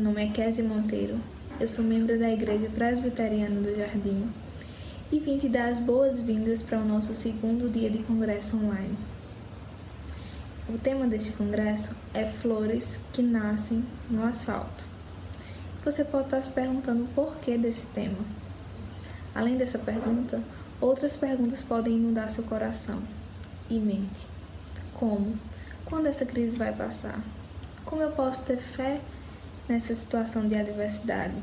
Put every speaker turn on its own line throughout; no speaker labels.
Meu nome é Kézia Monteiro, eu sou membro da Igreja Presbiteriana do Jardim e vim te dar as boas-vindas para o nosso segundo dia de congresso online. O tema deste congresso é Flores que nascem no asfalto. Você pode estar se perguntando o porquê desse tema. Além dessa pergunta, outras perguntas podem inundar seu coração e mente. Como? Quando essa crise vai passar? Como eu posso ter fé nessa situação de adversidade?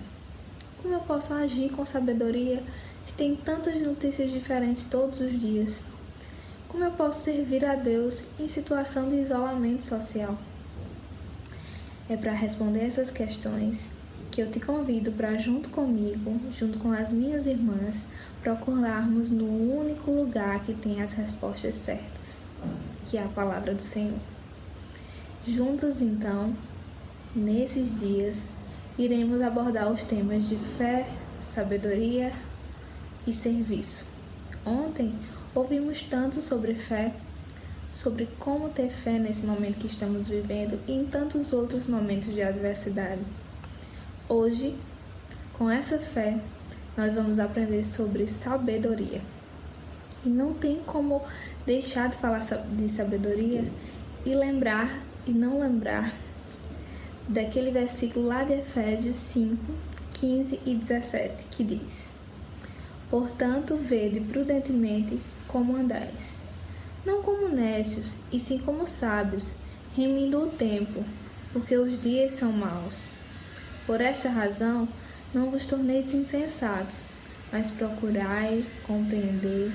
Como eu posso agir com sabedoria se tem tantas notícias diferentes todos os dias? Como eu posso servir a Deus em situação de isolamento social? É para responder essas questões que eu te convido para, junto comigo, junto com as minhas irmãs, procurarmos no único lugar que tem as respostas certas, que é a palavra do Senhor. Juntas, então, nesses dias, iremos abordar os temas de fé, sabedoria e serviço. Ontem, ouvimos tanto sobre fé, sobre como ter fé nesse momento que estamos vivendo e em tantos outros momentos de adversidade. Hoje, com essa fé, nós vamos aprender sobre sabedoria. E não tem como deixar de falar de sabedoria e não lembrar daquele versículo lá de Efésios 5, 15 e 17, que diz: Portanto, vede prudentemente como andais, não como necios, e sim como sábios, remindo o tempo, porque os dias são maus. Por esta razão, não vos torneis insensatos, mas procurai compreender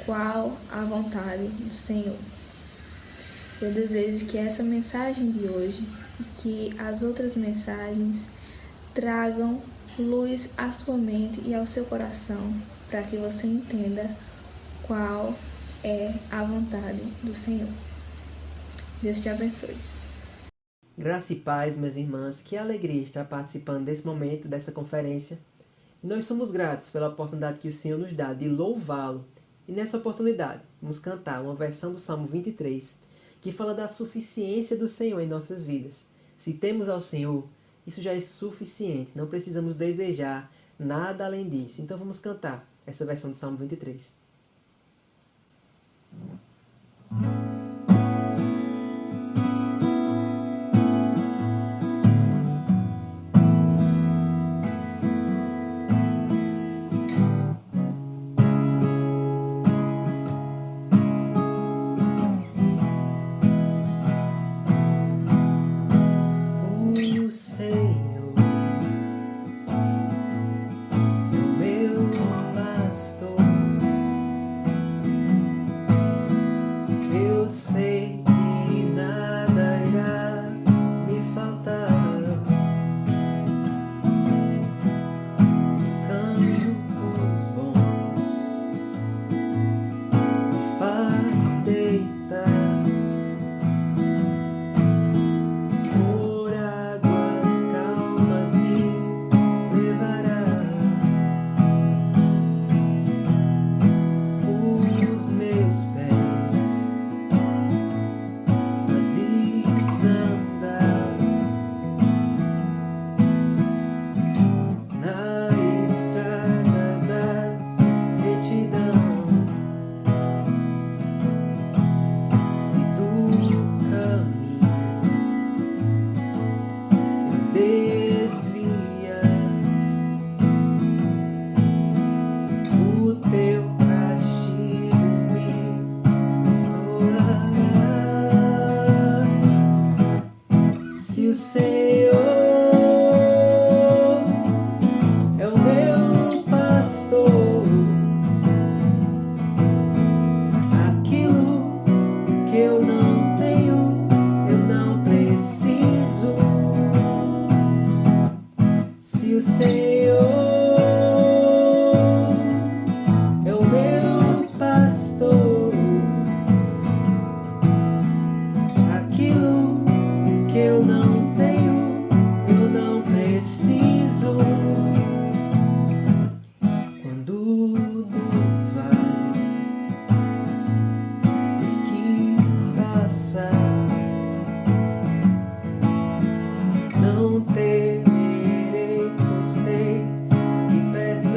qual a vontade do Senhor. Eu desejo que essa mensagem de hoje e que as outras mensagens tragam luz à sua mente e ao seu coração para que você entenda qual é a vontade do Senhor. Deus te abençoe.
Graça e paz, minhas irmãs, que alegria estar participando desse momento, dessa conferência. E nós somos gratos pela oportunidade que o Senhor nos dá de louvá-lo. E nessa oportunidade, vamos cantar uma versão do Salmo 23, que fala da suficiência do Senhor em nossas vidas. Se temos ao Senhor, isso já é suficiente, não precisamos desejar nada além disso. Então vamos cantar essa versão do Salmo 23.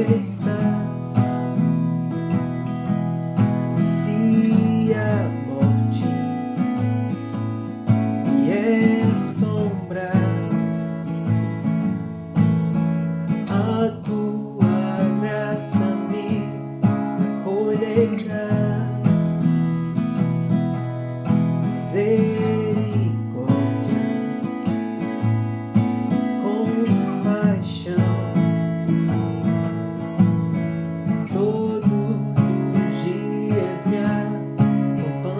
estás. Se a morte me é sombra, a tua graça me acolherá. Misericórdia, compaixão, todos os dias me acompanharão,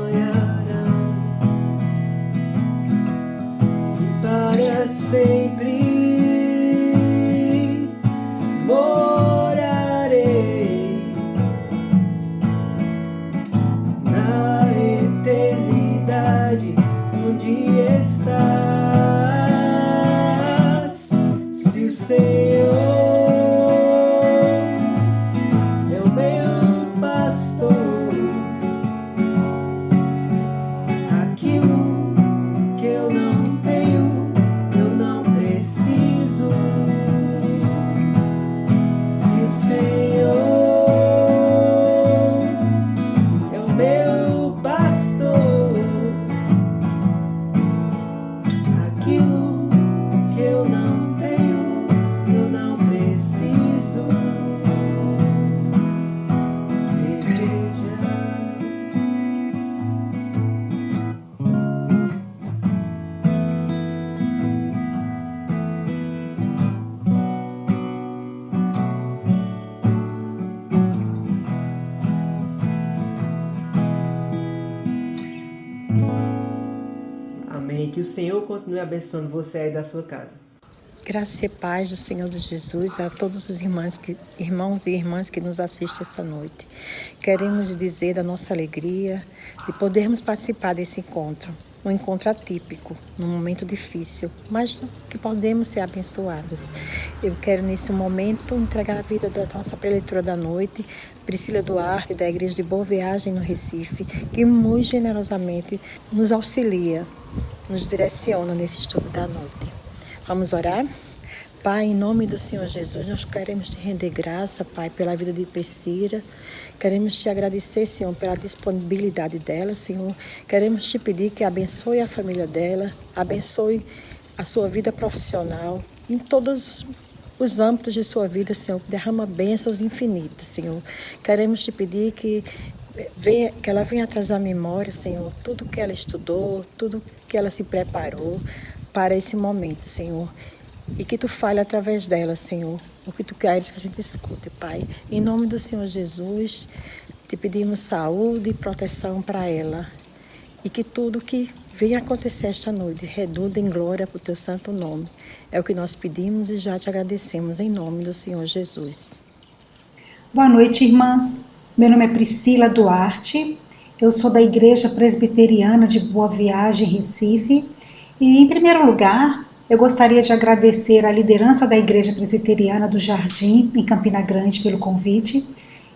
e para sempre morarei na eternidade onde estás. Se o Senhor é o meu pastor, aquilo que eu não tenho, eu não preciso. Se o Senhor é o meu pastor, aquilo que eu não tenho, eu não preciso. Igreja. Amém. Que o Senhor continue abençoando você aí da sua casa.
Graça e paz do Senhor de Jesus a todos os irmãos e irmãs que nos assistem essa noite. Queremos dizer da nossa alegria de podermos participar desse encontro. Um encontro atípico, num momento difícil, mas que podemos ser abençoadas. Eu quero, nesse momento, entregar a vida da nossa preleitura da noite, Priscila Duarte, da Igreja de Boa Viagem, no Recife, que muito generosamente nos auxilia, nos direciona nesse estudo da noite. Vamos orar? Pai, em nome do Senhor Jesus, nós queremos te render graça, Pai, pela vida de Priscila. Queremos te agradecer, Senhor, pela disponibilidade dela, Senhor. Queremos te pedir que abençoe a família dela, abençoe a sua vida profissional, em todos os âmbitos de sua vida, Senhor. Derrama bênçãos infinitas, Senhor. Queremos te pedir que ela venha trazer à memória, Senhor, tudo que ela estudou, tudo que ela se preparou para esse momento, Senhor. E que tu fale através dela, Senhor, o que tu queres que a gente escute, Pai. Em nome do Senhor Jesus, te pedimos saúde e proteção para ela. E que tudo que venha acontecer esta noite redunda em glória para o teu santo nome. É o que nós pedimos e já te agradecemos em nome do Senhor Jesus.
Boa noite, irmãs. Meu nome é Priscila Duarte. Eu sou da Igreja Presbiteriana de Boa Viagem, Recife. E, em primeiro lugar, eu gostaria de agradecer à liderança da Igreja Presbiteriana do Jardim, em Campina Grande, pelo convite.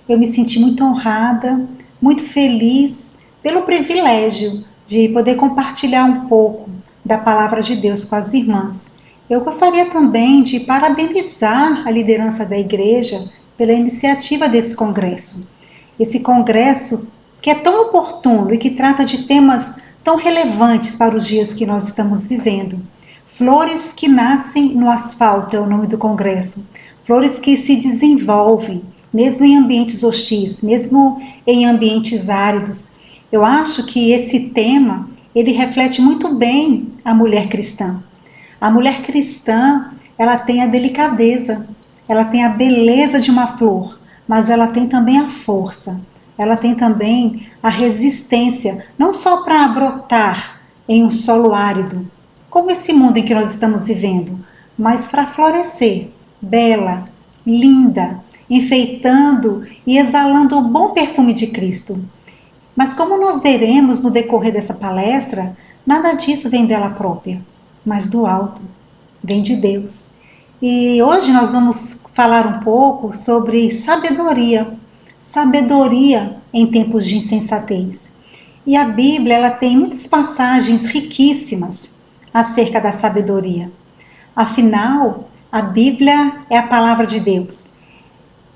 Eu me senti muito honrada, muito feliz pelo privilégio de poder compartilhar um pouco da palavra de Deus com as irmãs. Eu gostaria também de parabenizar a liderança da igreja pela iniciativa desse congresso. Esse congresso que é tão oportuno e que trata de temas tão relevantes para os dias que nós estamos vivendo. Flores que nascem no asfalto é o nome do congresso. Flores que se desenvolvem, mesmo em ambientes hostis, mesmo em ambientes áridos. Eu acho que esse tema, ele reflete muito bem a mulher cristã. A mulher cristã, ela tem a delicadeza, ela tem a beleza de uma flor, mas ela tem também a força. Ela tem também a resistência, não só para brotar em um solo árido, como esse mundo em que nós estamos vivendo, mas para florescer, bela, linda, enfeitando e exalando o bom perfume de Cristo. Mas como nós veremos no decorrer dessa palestra, nada disso vem dela própria, mas do alto, vem de Deus. E hoje nós vamos falar um pouco sobre sabedoria em tempos de insensatez. E a Bíblia, ela tem muitas passagens riquíssimas acerca da sabedoria. Afinal, a Bíblia é a palavra de Deus.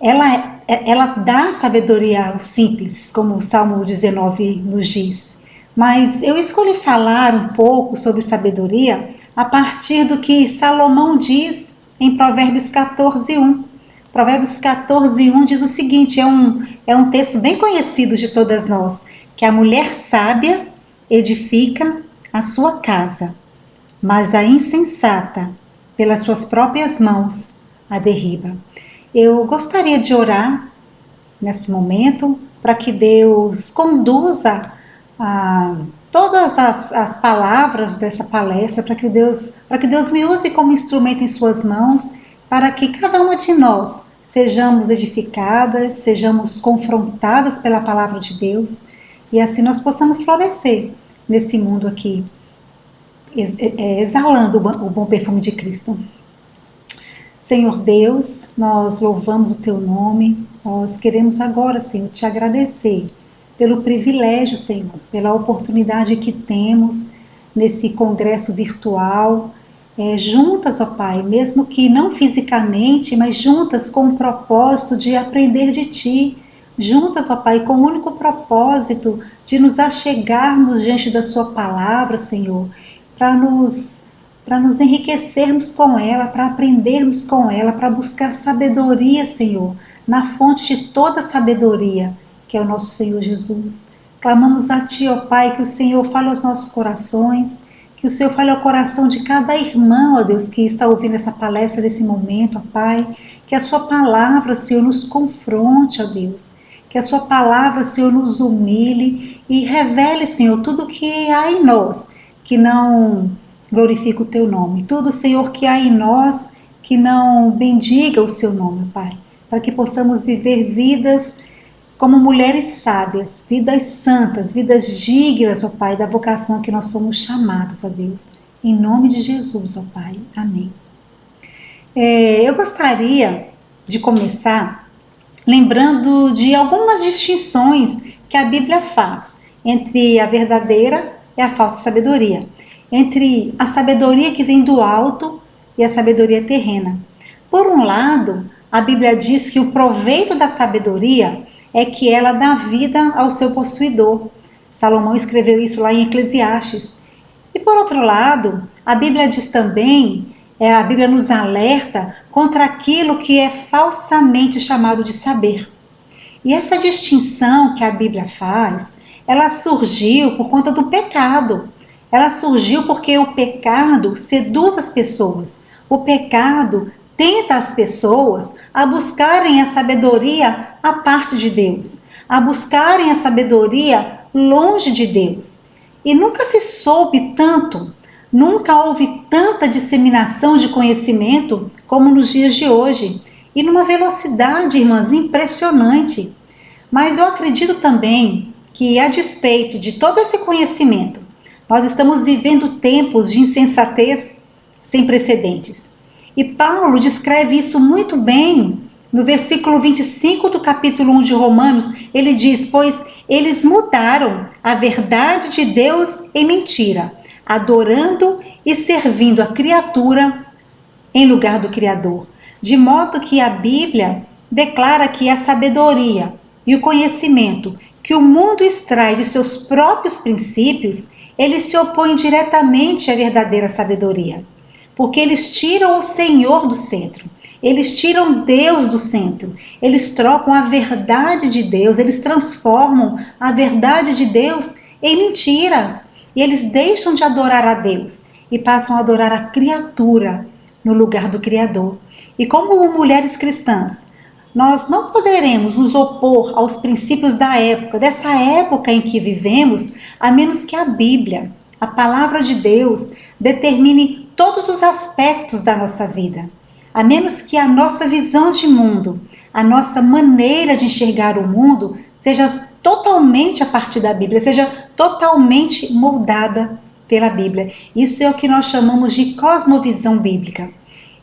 ela dá sabedoria aos simples, como o Salmo 19 nos diz. Mas eu escolhi falar um pouco sobre sabedoria a partir do que Salomão diz em Provérbios 14:1. Provérbios 14:1 diz o seguinte, é um texto bem conhecido de todas nós, que a mulher sábia edifica a sua casa, mas a insensata, pelas suas próprias mãos, a derriba. Eu gostaria de orar nesse momento para que Deus conduza todas as palavras dessa palestra, para que Deus me use como instrumento em suas mãos, para que cada uma de nós sejamos edificadas, sejamos confrontadas pela palavra de Deus, e assim nós possamos florescer nesse mundo aqui, exalando o bom perfume de Cristo. Senhor Deus, nós louvamos o Teu nome, nós queremos agora, Senhor, Te agradecer pelo privilégio, Senhor, pela oportunidade que temos nesse congresso virtual, juntas, ó Pai, mesmo que não fisicamente, mas juntas com o propósito de aprender de Ti, juntas, ó Pai, com o único propósito de nos achegarmos diante da Sua palavra, Senhor, para nos enriquecermos com ela, para aprendermos com ela, para buscar sabedoria, Senhor, na fonte de toda sabedoria, que é o nosso Senhor Jesus. Clamamos a Ti, ó Pai, que o Senhor fale aos nossos corações, que o Senhor fale ao coração de cada irmão, ó Deus, que está ouvindo essa palestra nesse momento, ó Pai, que a Sua palavra, Senhor, nos confronte, ó Deus, que a Sua palavra, Senhor, nos humilhe e revele, Senhor, tudo que há em nós, que não glorifica o Teu nome. Tudo, Senhor, que há em nós que não bendiga o Seu nome, Pai. Para que possamos viver vidas como mulheres sábias, vidas santas, vidas dignas, ó Pai, da vocação que nós somos chamadas, ó Deus. Em nome de Jesus, ó Pai. Amém. Eu gostaria de começar lembrando de algumas distinções que a Bíblia faz entre a verdadeira e a falsa sabedoria, entre a sabedoria que vem do alto e a sabedoria terrena. Por um lado, a Bíblia diz que o proveito da sabedoria é que ela dá vida ao seu possuidor. Salomão escreveu isso lá em Eclesiastes. E por outro lado, a Bíblia diz também, a Bíblia nos alerta contra aquilo que é falsamente chamado de saber. E essa distinção que a Bíblia faz, ela surgiu por conta do pecado. Ela surgiu porque o pecado seduz as pessoas. O pecado tenta as pessoas a buscarem a sabedoria à parte de Deus, a buscarem a sabedoria longe de Deus. E nunca se soube tanto, nunca houve tanta disseminação de conhecimento como nos dias de hoje. E numa velocidade, irmãs, impressionante. Mas eu acredito também que, a despeito de todo esse conhecimento, nós estamos vivendo tempos de insensatez sem precedentes. E Paulo descreve isso muito bem no versículo 25 do capítulo 1 de Romanos. Ele diz, pois eles mudaram a verdade de Deus em mentira, adorando e servindo a criatura em lugar do Criador. De modo que a Bíblia declara que a sabedoria e o conhecimento que o mundo extrai de seus próprios princípios, eles se opõem diretamente à verdadeira sabedoria. Porque eles tiram o Senhor do centro, eles tiram Deus do centro, eles trocam a verdade de Deus, eles transformam a verdade de Deus em mentiras. E eles deixam de adorar a Deus e passam a adorar a criatura no lugar do Criador. E como mulheres cristãs, nós não poderemos nos opor aos princípios da época, dessa época em que vivemos, a menos que a Bíblia, a palavra de Deus, determine todos os aspectos da nossa vida, a menos que a nossa visão de mundo, a nossa maneira de enxergar o mundo seja totalmente a partir da Bíblia, seja totalmente moldada pela Bíblia. Isso é o que nós chamamos de cosmovisão bíblica.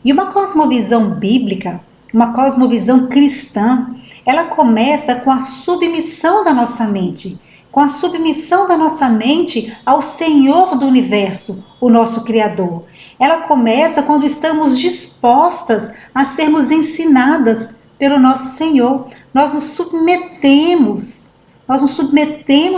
E uma cosmovisão bíblica, uma cosmovisão cristã, ela começa com a submissão da nossa mente, com a submissão da nossa mente ao Senhor do Universo, o nosso Criador. Ela começa quando estamos dispostas a sermos ensinadas pelo nosso Senhor. Nós nos submetemos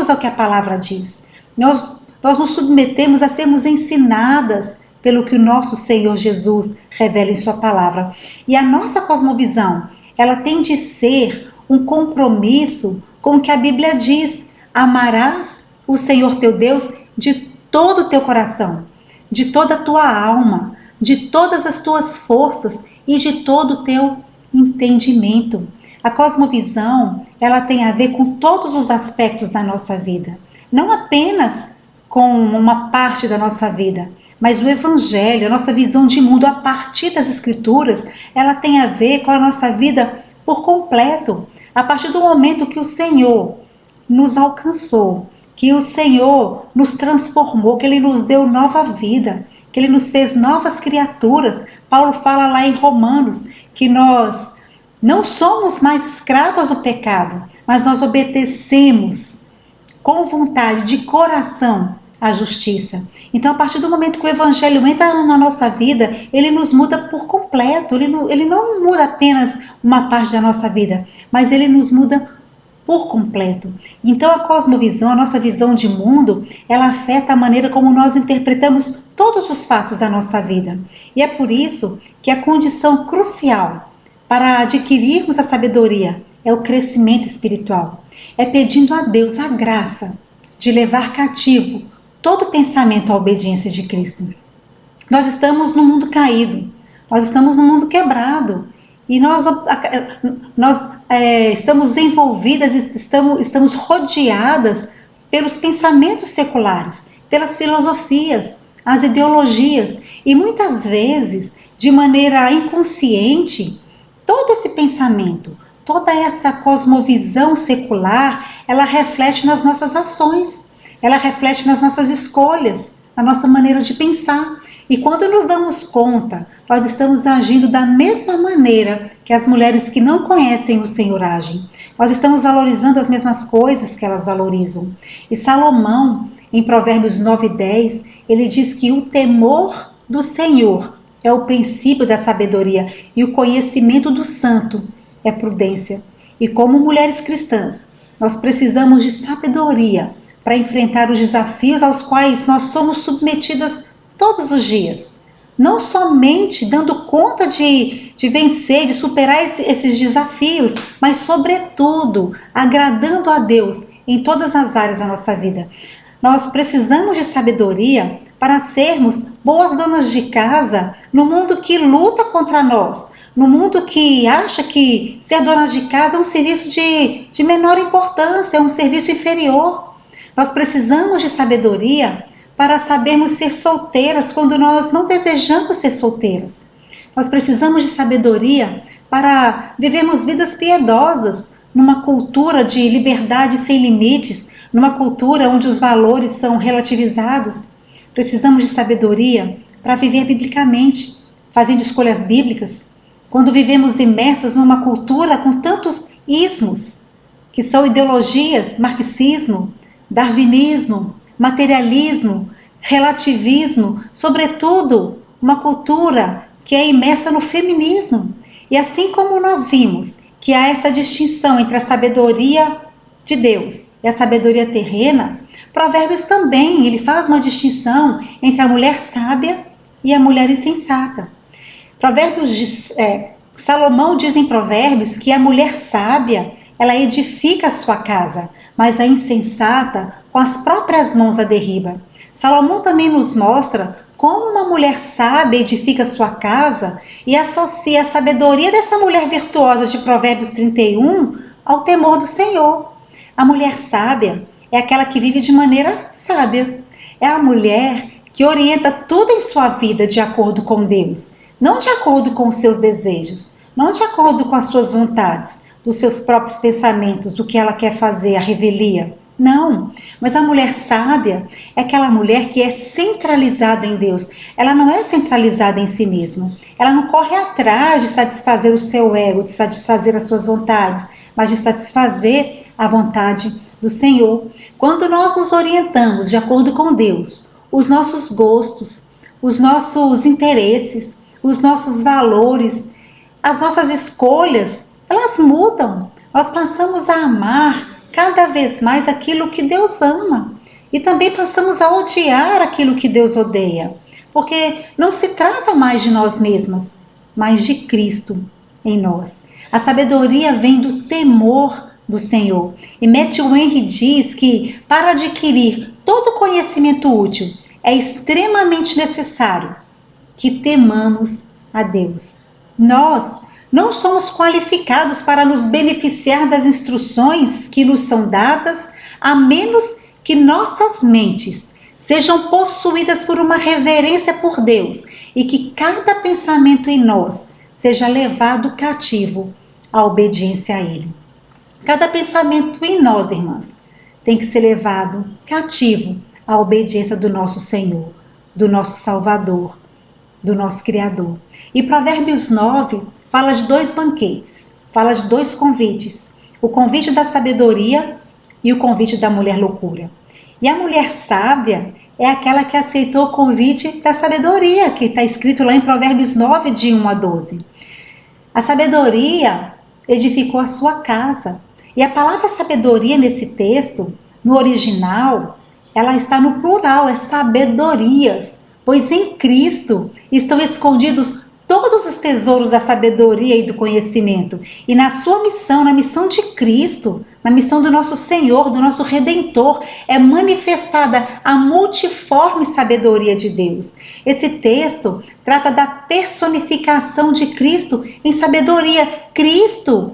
ao que a palavra diz. Nós nos submetemos a sermos ensinadas pelo que o nosso Senhor Jesus revela em sua palavra. E a nossa cosmovisão, ela tem de ser um compromisso com o que a Bíblia diz. Amarás o Senhor teu Deus de todo o teu coração, de toda a tua alma, de todas as tuas forças e de todo o teu entendimento. A cosmovisão, ela tem a ver com todos os aspectos da nossa vida, não apenas com uma parte da nossa vida, mas o Evangelho, a nossa visão de mundo a partir das Escrituras, ela tem a ver com a nossa vida por completo. A partir do momento que o Senhor nos alcançou, que o Senhor nos transformou, que Ele nos deu nova vida, que Ele nos fez novas criaturas. Paulo fala lá em Romanos que nós não somos mais escravos do pecado, mas nós obedecemos com vontade, de coração, a justiça. Então, a partir do momento que o Evangelho entra na nossa vida, ele nos muda por completo. Ele não muda apenas uma parte da nossa vida, mas ele nos muda por completo. Então, a cosmovisão, a nossa visão de mundo, ela afeta a maneira como nós interpretamos todos os fatos da nossa vida. E é por isso que a condição crucial para adquirirmos a sabedoria é o crescimento espiritual. É pedindo a Deus a graça de levar cativo todo pensamento à obediência de Cristo. Nós estamos no mundo caído, nós estamos no mundo quebrado e nós estamos envolvidas, estamos rodeadas pelos pensamentos seculares, pelas filosofias, as ideologias e muitas vezes, de maneira inconsciente, todo esse pensamento, toda essa cosmovisão secular, ela reflete nas nossas ações. Ela reflete nas nossas escolhas, na nossa maneira de pensar. E quando nos damos conta, nós estamos agindo da mesma maneira que as mulheres que não conhecem o Senhor agem. Nós estamos valorizando as mesmas coisas que elas valorizam. E Salomão, em Provérbios 9:10, ele diz que o temor do Senhor é o princípio da sabedoria e o conhecimento do santo é prudência. E como mulheres cristãs, nós precisamos de sabedoria para enfrentar os desafios aos quais nós somos submetidas todos os dias. Não somente dando conta de vencer, de superar esses desafios, mas sobretudo agradando a Deus em todas as áreas da nossa vida. Nós precisamos de sabedoria para sermos boas donas de casa no mundo que luta contra nós, no mundo que acha que ser dona de casa é um serviço de menor importância, é um serviço inferior. Nós precisamos de sabedoria para sabermos ser solteiras quando nós não desejamos ser solteiras. Nós precisamos de sabedoria para vivermos vidas piedosas numa cultura de liberdade sem limites, numa cultura onde os valores são relativizados. Precisamos de sabedoria para viver biblicamente, fazendo escolhas bíblicas. Quando vivemos imersas numa cultura com tantos ismos, que são ideologias, marxismo, darwinismo, materialismo, relativismo, sobretudo uma cultura que é imersa no feminismo. E assim como nós vimos que há essa distinção entre a sabedoria de Deus e a sabedoria terrena, Provérbios também ele faz uma distinção entre a mulher sábia e a mulher insensata. Salomão diz em Provérbios que a mulher sábia ela edifica a sua casa, mas a insensata com as próprias mãos a derriba. Salomão também nos mostra como uma mulher sábia edifica sua casa e associa a sabedoria dessa mulher virtuosa de Provérbios 31 ao temor do Senhor. A mulher sábia é aquela que vive de maneira sábia. É a mulher que orienta tudo em sua vida de acordo com Deus, não de acordo com os seus desejos, não de acordo com as suas vontades, dos seus próprios pensamentos, do que ela quer fazer, a revelia. Não, mas a mulher sábia é aquela mulher que é centralizada em Deus. Ela não é centralizada em si mesma. Ela não corre atrás de satisfazer o seu ego, de satisfazer as suas vontades, mas de satisfazer a vontade do Senhor. Quando nós nos orientamos de acordo com Deus, os nossos gostos, os nossos interesses, os nossos valores, as nossas escolhas elas mudam. Nós passamos a amar cada vez mais aquilo que Deus ama. E também passamos a odiar aquilo que Deus odeia. Porque não se trata mais de nós mesmas, mas de Cristo em nós. A sabedoria vem do temor do Senhor. E Matthew Henry diz que para adquirir todo conhecimento útil é extremamente necessário que temamos a Deus. Nós não somos qualificados para nos beneficiar das instruções que nos são dadas, a menos que nossas mentes sejam possuídas por uma reverência por Deus e que cada pensamento em nós seja levado cativo à obediência a Ele. Cada pensamento em nós, irmãs, tem que ser levado cativo à obediência do nosso Senhor, do nosso Salvador, do nosso Criador. E Provérbios 9 fala de 2 banquetes, fala de 2 convites. O convite da sabedoria e o convite da mulher loucura. E a mulher sábia é aquela que aceitou o convite da sabedoria, que está escrito lá em Provérbios 9, de 1 a 12. A sabedoria edificou a sua casa. E a palavra sabedoria nesse texto, no original, ela está no plural, é sabedorias, pois em Cristo estão escondidos todos os tesouros da sabedoria e do conhecimento. E na sua missão, na missão de Cristo, na missão do nosso Senhor, do nosso Redentor, é manifestada a multiforme sabedoria de Deus. Esse texto trata da personificação de Cristo em sabedoria. Cristo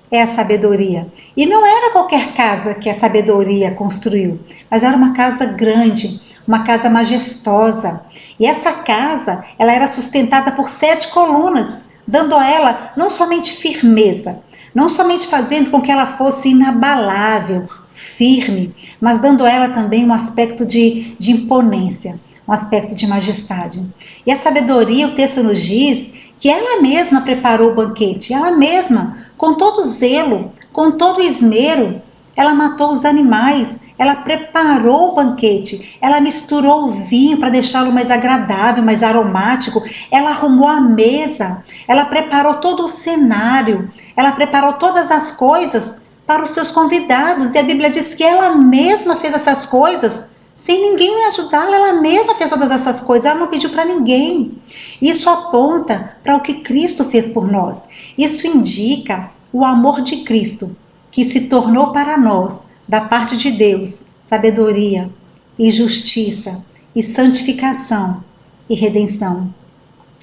é a sabedoria. E não era qualquer casa que a sabedoria construiu, mas era uma casa grande, uma casa majestosa. E essa casa, ela era sustentada por 7 colunas, dando a ela não somente firmeza, não somente fazendo com que ela fosse inabalável, firme, mas dando a ela também um aspecto de imponência, um aspecto de majestade. E a sabedoria, o texto nos diz que ela mesma preparou o banquete, ela mesma, com todo zelo, com todo esmero, ela matou os animais, ela preparou o banquete, ela misturou o vinho para deixá-lo mais agradável, mais aromático, ela arrumou a mesa, ela preparou todo o cenário, ela preparou todas as coisas para os seus convidados. E a Bíblia diz que ela mesma fez essas coisas, sem ninguém ajudá-la, ela mesma fez todas essas coisas, ela não pediu para ninguém. Isso aponta para o que Cristo fez por nós. Isso indica o amor de Cristo, que se tornou para nós, da parte de Deus, sabedoria e justiça e santificação e redenção.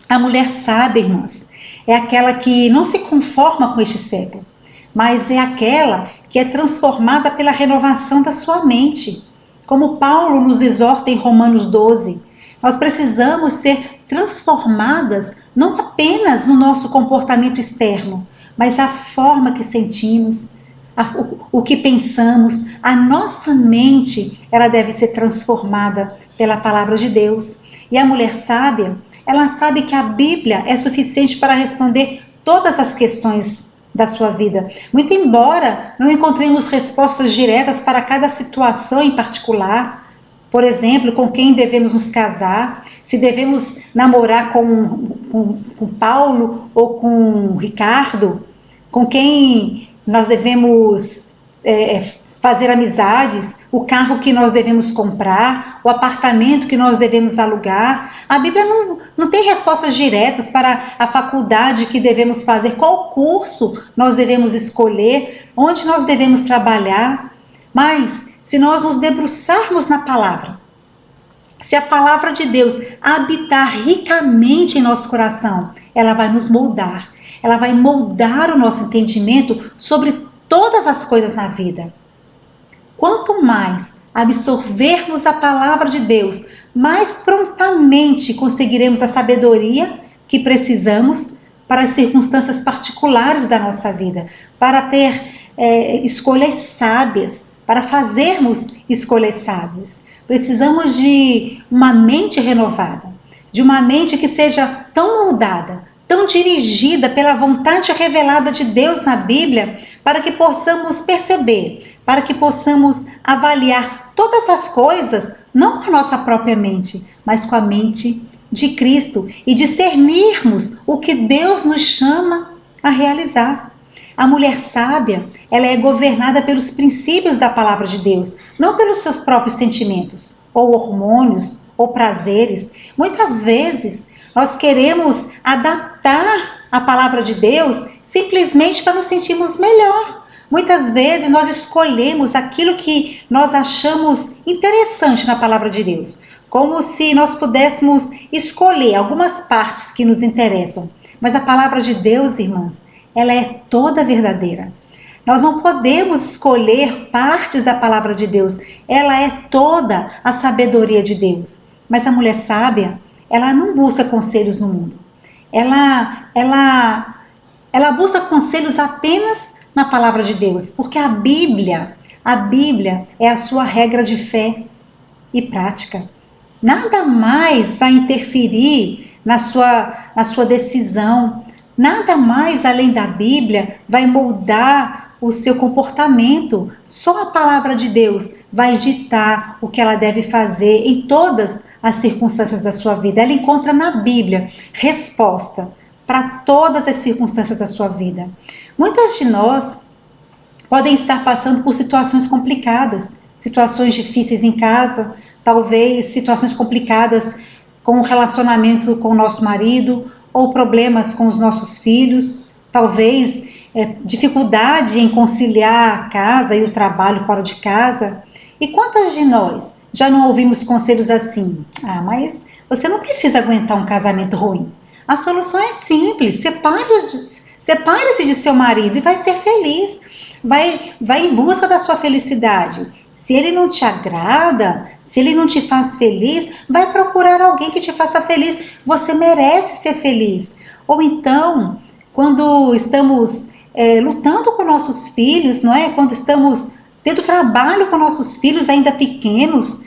A mulher sábia, irmãs, é aquela que não se conforma com este século, mas é aquela que é transformada pela renovação da sua mente. Como Paulo nos exorta em Romanos 12, nós precisamos ser transformadas não apenas no nosso comportamento externo, mas a forma que sentimos, o que pensamos, a nossa mente, ela deve ser transformada pela palavra de Deus. E a mulher sábia, ela sabe que a Bíblia é suficiente para responder todas as questões da sua vida. Muito embora não encontremos respostas diretas para cada situação em particular, por exemplo, com quem devemos nos casar, se devemos namorar com Paulo ou com Ricardo, com quem nós devemos fazer amizades, o carro que nós devemos comprar, o apartamento que nós devemos alugar. A Bíblia não tem respostas diretas para a faculdade que devemos fazer, qual curso nós devemos escolher, onde nós devemos trabalhar. Mas se nós nos debruçarmos na palavra, se a palavra de Deus habitar ricamente em nosso coração, ela vai nos moldar. Ela vai moldar o nosso entendimento sobre todas as coisas na vida. Quanto mais absorvermos a palavra de Deus, mais prontamente conseguiremos a sabedoria que precisamos para as circunstâncias particulares da nossa vida, para ter escolhas sábias, para fazermos escolhas sábias. Precisamos de uma mente renovada, de uma mente que seja tão moldada, tão dirigida pela vontade revelada de Deus na Bíblia, para que possamos perceber, para que possamos avaliar todas as coisas, não com a nossa própria mente, mas com a mente de Cristo, e discernirmos o que Deus nos chama a realizar. A mulher sábia, ela é governada pelos princípios da palavra de Deus, não pelos seus próprios sentimentos, ou hormônios, ou prazeres. Muitas vezes, nós queremos adaptar a palavra de Deus simplesmente para nos sentirmos melhor. Muitas vezes, nós escolhemos aquilo que nós achamos interessante na palavra de Deus, como se nós pudéssemos escolher algumas partes que nos interessam. Mas a palavra de Deus, irmãs, ela é toda verdadeira. Nós não podemos escolher partes da palavra de Deus. Ela é toda a sabedoria de Deus. Mas a mulher sábia, ela não busca conselhos no mundo. Ela busca conselhos apenas na palavra de Deus, porque a Bíblia é a sua regra de fé e prática. Nada mais vai interferir na sua decisão. Nada mais além da Bíblia vai moldar o seu comportamento. Só a palavra de Deus vai ditar o que ela deve fazer em todas as circunstâncias da sua vida. Ela encontra na Bíblia resposta para todas as circunstâncias da sua vida. Muitas de nós podem estar passando por situações complicadas, situações difíceis em casa, talvez situações complicadas com o relacionamento com o nosso marido, ou problemas com os nossos filhos, talvez dificuldade em conciliar a casa e o trabalho fora de casa. E quantas de nós já não ouvimos conselhos assim? Ah, mas você não precisa aguentar um casamento ruim. A solução é simples, separe-se de seu marido e vai ser feliz. Vai em busca da sua felicidade. Se ele não te agrada, se ele não te faz feliz, vai procurar alguém que te faça feliz. Você merece ser feliz. Ou então, quando estamos lutando com nossos filhos, não é? Quando estamos tendo trabalho com nossos filhos ainda pequenos,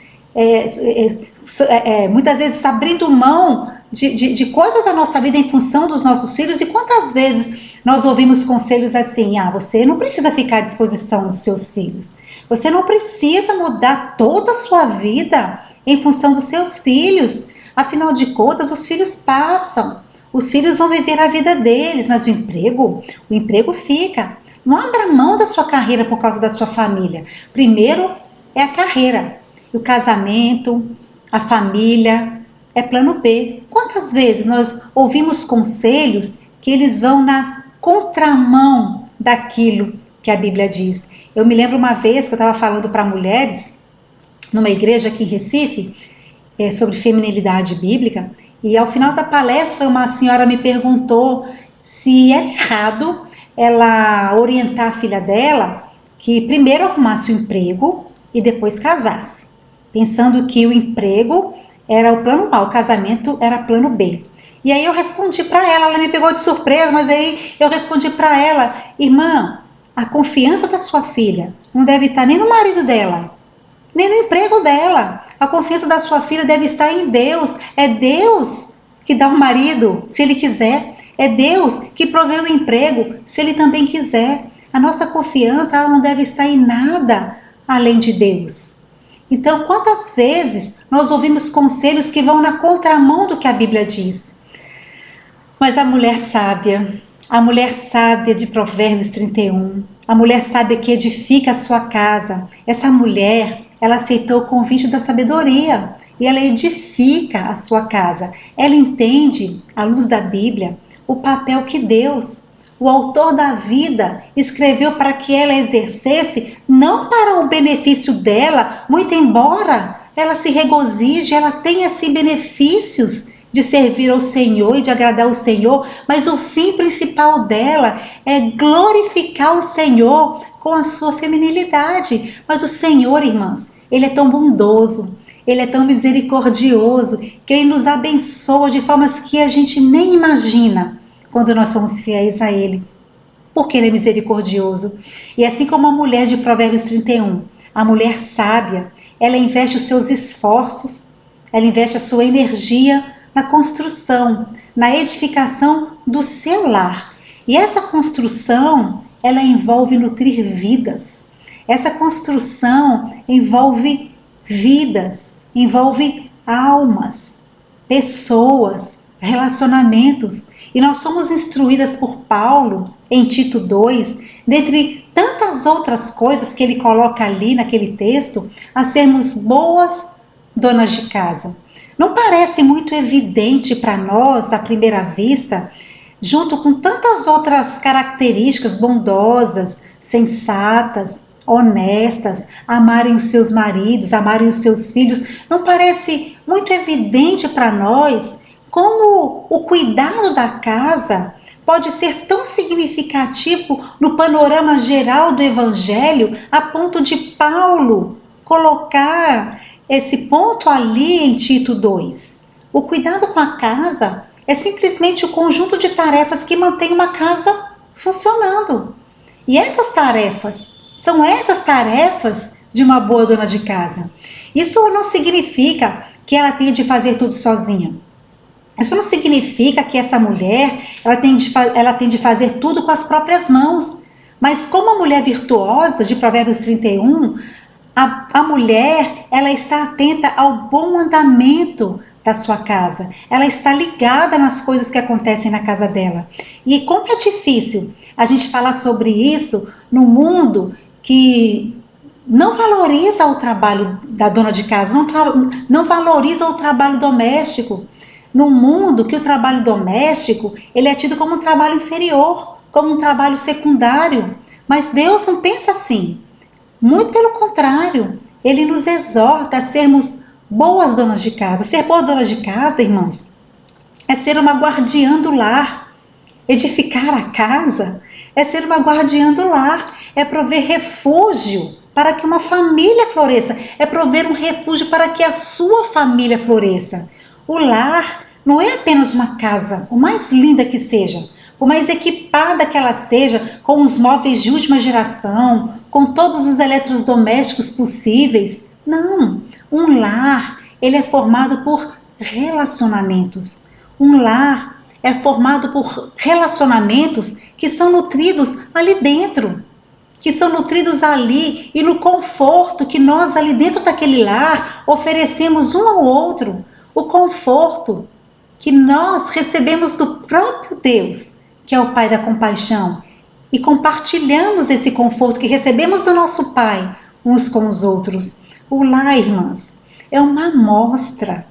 muitas vezes abrindo mão de coisas da nossa vida em função dos nossos filhos. E quantas vezes nós ouvimos conselhos assim: você não precisa ficar à disposição dos seus filhos. Você não precisa mudar toda a sua vida em função dos seus filhos. Afinal de contas, os filhos passam. Os filhos vão viver a vida deles, mas o emprego fica. Não abra mão da sua carreira por causa da sua família. Primeiro é a carreira. O casamento, a família, é plano B. Quantas vezes nós ouvimos conselhos que eles vão na contramão daquilo que a Bíblia diz? Eu me lembro uma vez que eu estava falando para mulheres, numa igreja aqui em Recife, sobre feminilidade bíblica, e ao final da palestra uma senhora me perguntou se é errado ela orientar a filha dela que primeiro arrumasse o emprego e depois casasse, pensando que o emprego era o plano A, o casamento era plano B. E aí eu respondi para ela me pegou de surpresa, mas aí eu respondi para ela: irmã, a confiança da sua filha não deve estar nem no marido dela, nem no emprego dela. A confiança da sua filha deve estar em Deus. É Deus que dá o marido, se Ele quiser. É Deus que provê o emprego, se Ele também quiser. A nossa confiança ela não deve estar em nada além de Deus. Então, quantas vezes nós ouvimos conselhos que vão na contramão do que a Bíblia diz? Mas a mulher sábia de Provérbios 31, a mulher sábia que edifica a sua casa, essa mulher, ela aceitou o convite da sabedoria e ela edifica a sua casa. Ela entende, à luz da Bíblia, o papel que Deus, o autor da vida, escreveu para que ela exercesse, não para o benefício dela, muito embora ela se regozije, ela tenha assim benefícios de servir ao Senhor e de agradar ao Senhor, mas o fim principal dela é glorificar o Senhor com a sua feminilidade. Mas o Senhor, irmãs, Ele é tão bondoso, Ele é tão misericordioso, que Ele nos abençoa de formas que a gente nem imagina quando nós somos fiéis a Ele, porque Ele é misericordioso. E assim como a mulher de Provérbios 31, a mulher sábia, ela investe os seus esforços, ela investe a sua energia na construção, na edificação do seu lar. E essa construção, ela envolve nutrir vidas. Essa construção envolve vidas, envolve almas, pessoas, relacionamentos. E nós somos instruídas por Paulo, em Tito 2, dentre tantas outras coisas que ele coloca ali naquele texto, a sermos boas donas de casa. Não parece muito evidente para nós, à primeira vista, junto com tantas outras características bondosas, sensatas, honestas, amarem os seus maridos, amarem os seus filhos, não parece muito evidente para nós como o cuidado da casa pode ser tão significativo no panorama geral do Evangelho, a ponto de Paulo colocar esse ponto ali em Tito 2. O cuidado com a casa é simplesmente o conjunto de tarefas que mantém uma casa funcionando. E essas tarefas são essas tarefas de uma boa dona de casa. Isso não significa que ela tenha de fazer tudo sozinha. Isso não significa que essa mulher ela tem de fazer tudo com as próprias mãos. Mas como a mulher virtuosa de Provérbios 31, a mulher ela está atenta ao bom andamento da sua casa. Ela está ligada nas coisas que acontecem na casa dela. E como é difícil a gente falar sobre isso no mundo que não valoriza o trabalho da dona de casa, não valoriza o trabalho doméstico. No mundo que o trabalho doméstico ele é tido como um trabalho inferior, como um trabalho secundário. Mas Deus não pensa assim. Muito pelo contrário, Ele nos exorta a sermos boas donas de casa. Ser boa dona de casa, irmãs, é ser uma guardiã do lar. Edificar a casa é ser uma guardiã do lar, é prover refúgio para que uma família floresça, é prover um refúgio para que a sua família floresça. O lar não é apenas uma casa, por mais linda que seja, por mais equipada que ela seja, com os móveis de última geração, com todos os eletrodomésticos possíveis. Não, um lar, ele é formado por relacionamentos. Um lar é formado por relacionamentos que são nutridos ali dentro, que são nutridos ali e no conforto que nós ali dentro daquele lar oferecemos um ao outro. O conforto que nós recebemos do próprio Deus, que é o Pai da compaixão, e compartilhamos esse conforto que recebemos do nosso Pai uns com os outros. O lar, irmãs, é uma amostra,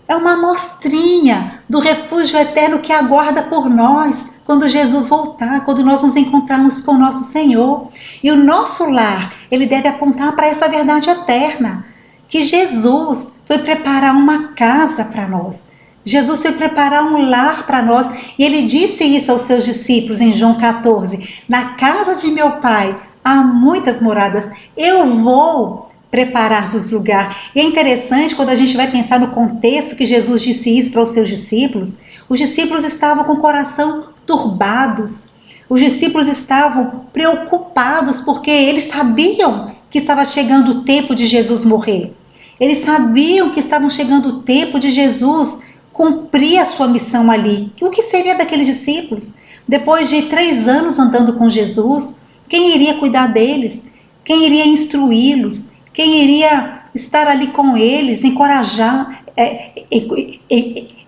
é uma amostrinha do refúgio eterno que aguarda por nós quando Jesus voltar, quando nós nos encontrarmos com o nosso Senhor. E o nosso lar, ele deve apontar para essa verdade eterna, que Jesus foi preparar uma casa para nós. Jesus foi preparar um lar para nós. E ele disse isso aos seus discípulos em João 14. Na casa de meu Pai há muitas moradas. Eu vou preparar-vos lugar. E é interessante quando a gente vai pensar no contexto que Jesus disse isso para os seus discípulos. Os discípulos estavam com o coração turbados. Os discípulos estavam preocupados porque eles sabiam que estava chegando o tempo de Jesus morrer. Eles sabiam que estava chegando o tempo de Jesus cumprir a sua missão ali. O que seria daqueles discípulos? Depois de 3 anos andando com Jesus, quem iria cuidar deles? Quem iria instruí-los? Quem iria estar ali com eles,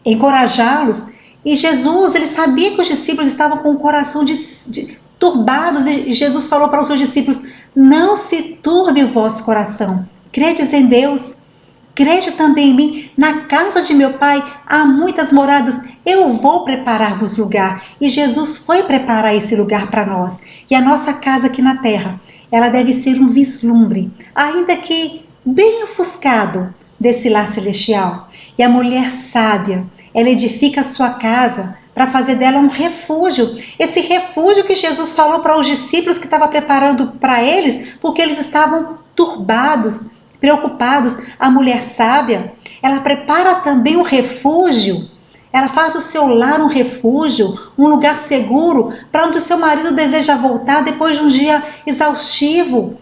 encorajá-los? E Jesus, ele sabia que os discípulos estavam com o coração turbados, e Jesus falou para os seus discípulos: não se turbe o vosso coração, credes em Deus, crede também em mim. Na casa de meu Pai há muitas moradas, eu vou preparar-vos lugar. E Jesus foi preparar esse lugar para nós. E a nossa casa aqui na terra, ela deve ser um vislumbre, ainda que bem ofuscado, desse lar celestial. E a mulher sábia, ela edifica a sua casa para fazer dela um refúgio. Esse refúgio que Jesus falou para os discípulos que estava preparando para eles, porque eles estavam turbados, preocupados. A mulher sábia, ela prepara também um refúgio. Ela faz do seu lar um refúgio, um lugar seguro, para onde o seu marido deseja voltar depois de um dia exaustivo,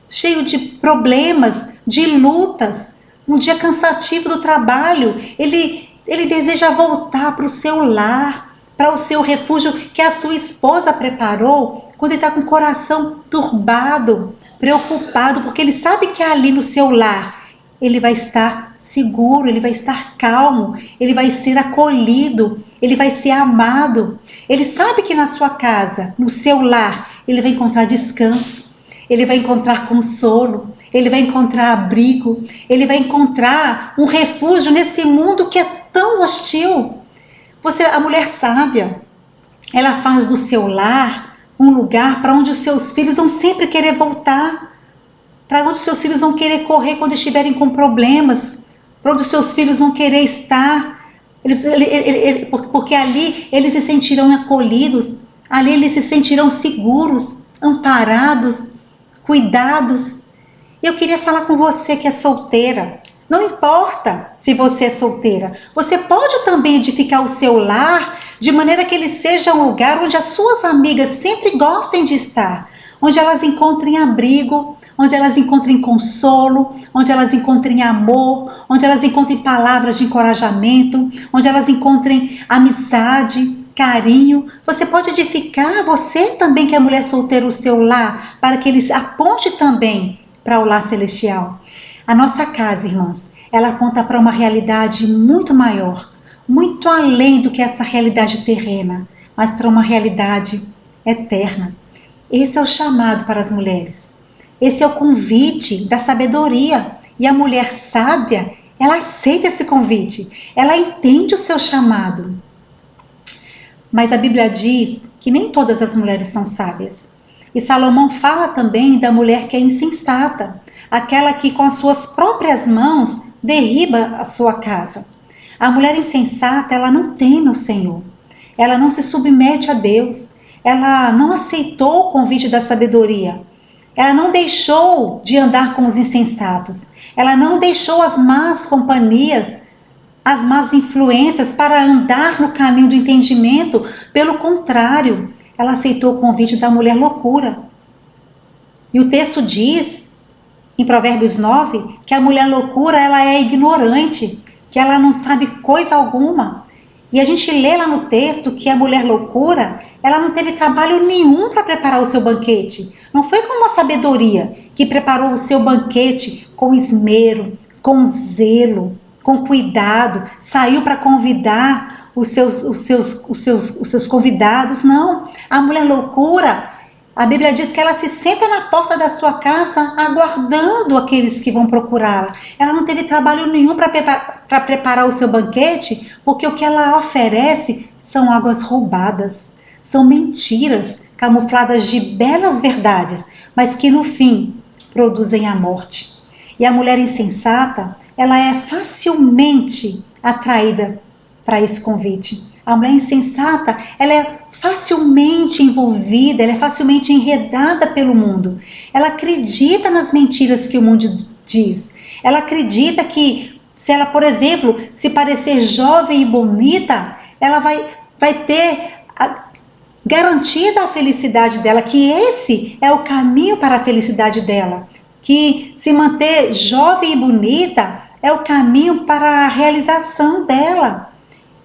cheio de problemas, de lutas, um dia cansativo do trabalho. Ele deseja voltar para o seu lar, para o seu refúgio que a sua esposa preparou, quando ele está com o coração turbado, preocupado, porque ele sabe que ali no seu lar ele vai estar seguro, ele vai estar calmo, ele vai ser acolhido, ele vai ser amado. Ele sabe que na sua casa, no seu lar, ele vai encontrar descanso, ele vai encontrar consolo, ele vai encontrar abrigo, ele vai encontrar um refúgio nesse mundo que é tão hostil. A mulher sábia, ela faz do seu lar um lugar para onde os seus filhos vão sempre querer voltar, para onde os seus filhos vão querer correr quando estiverem com problemas, para onde os seus filhos vão querer estar, porque ali eles se sentirão acolhidos, ali eles se sentirão seguros, amparados, cuidados. E eu queria falar com você que é solteira. Não importa se você é solteira, você pode também edificar o seu lar de maneira que ele seja um lugar onde as suas amigas sempre gostem de estar, onde elas encontrem abrigo, onde elas encontrem consolo, onde elas encontrem amor, onde elas encontrem palavras de encorajamento, onde elas encontrem amizade, carinho. Você pode edificar, você também que é mulher solteira, o seu lar, para que ele aponte também para o lar celestial. A nossa casa, irmãs, ela aponta para uma realidade muito maior, muito além do que essa realidade terrena, mas para uma realidade eterna. Esse é o chamado para as mulheres. Esse é o convite da sabedoria. E a mulher sábia, ela aceita esse convite. Ela entende o seu chamado. Mas a Bíblia diz que nem todas as mulheres são sábias. E Salomão fala também da mulher que é insensata, aquela que com as suas próprias mãos derriba a sua casa. A mulher insensata, ela não teme o Senhor. Ela não se submete a Deus. Ela não aceitou o convite da sabedoria. Ela não deixou de andar com os insensatos. Ela não deixou as más companhias, as más influências para andar no caminho do entendimento. Pelo contrário, ela aceitou o convite da mulher loucura. E o texto diz, em Provérbios 9, que a mulher loucura ela é ignorante, que ela não sabe coisa alguma. E a gente lê lá no texto que a mulher loucura, ela não teve trabalho nenhum para preparar o seu banquete. Não foi como a sabedoria que preparou o seu banquete com esmero, com zelo, com cuidado, saiu para convidar os seus convidados. Não, a mulher loucura, a Bíblia diz que ela se senta na porta da sua casa aguardando aqueles que vão procurá-la. Ela não teve trabalho nenhum para preparar o seu banquete, porque o que ela oferece são águas roubadas, são mentiras camufladas de belas verdades, mas que no fim produzem a morte. E a mulher insensata, ela é facilmente atraída para esse convite. A mulher insensata, ela é facilmente envolvida, ela é facilmente enredada pelo mundo. Ela acredita nas mentiras que o mundo diz. Ela acredita que se ela, por exemplo, se parecer jovem e bonita, ela vai ter garantida a felicidade dela, que esse é o caminho para a felicidade dela. Que se manter jovem e bonita é o caminho para a realização dela.